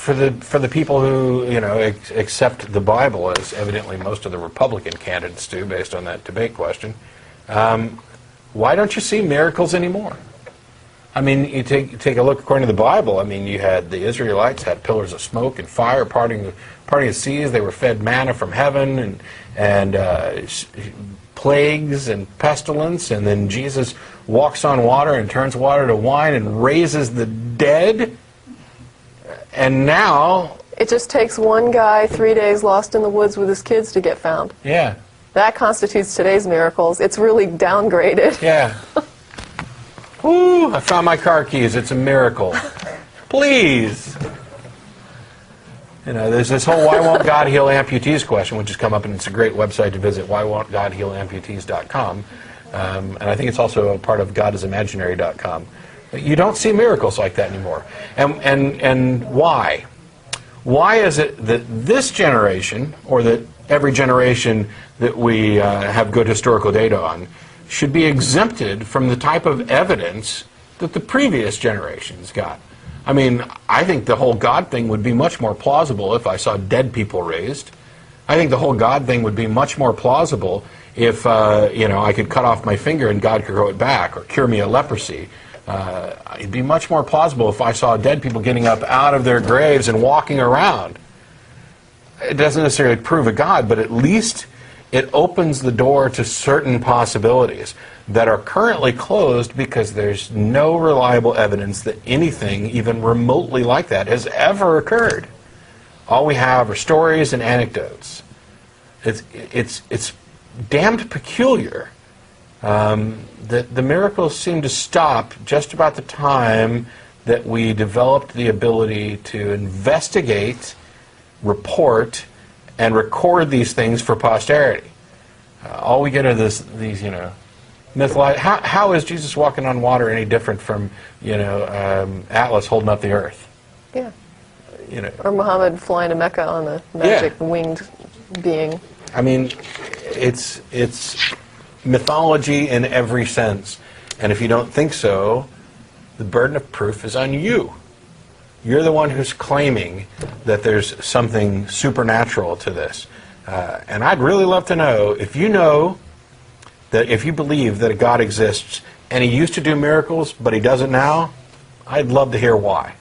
for the people who, you know, accept the Bible, as evidently most of the Republican candidates do, based on that debate question, why don't you see miracles anymore? I mean, you take a look according to the Bible. I mean, you had the Israelites had pillars of smoke and fire parting the seas. They were fed manna from heaven and plagues and pestilence. And then Jesus walks on water and turns water to wine and raises the dead. And now it just takes one guy 3 days lost in the woods with his kids to get found. Yeah. That constitutes today's miracles. It's really downgraded. Yeah. Woo, I found my car keys. It's a miracle. Please. You know, there's this whole why won't God heal amputees question, which has come up, and it's a great website to visit, whywon'tgodhealamputees.com. And I think it's also a part of godisimaginary.com. You don't see miracles like that anymore. And why? Why is it that this generation, or that every generation that we have good historical data on, should be exempted from the type of evidence that the previous generations got? I mean, I think the whole God thing would be much more plausible if I saw dead people raised. I think the whole God thing would be much more plausible if, you know, I could cut off my finger and God could grow it back, or cure me of leprosy. It'd be much more plausible if I saw dead people getting up out of their graves and walking around. It doesn't necessarily prove a God, but at least it opens the door to certain possibilities that are currently closed because there's no reliable evidence that anything even remotely like that has ever occurred. All we have are stories and anecdotes. It's damned peculiar that the miracles seem to stop just about the time that we developed the ability to investigate, report, and record these things for posterity. All we get are these, you know, mythological. How is Jesus walking on water any different from, you know, Atlas holding up the earth? Yeah. You know. Or Muhammad flying to Mecca on a magic winged being. I mean, it's mythology in every sense. And if you don't think so, the burden of proof is on you. You're the one who's claiming that there's something supernatural to this. And I'd really love to know if you believe that a God exists and he used to do miracles, but he doesn't now, I'd love to hear why.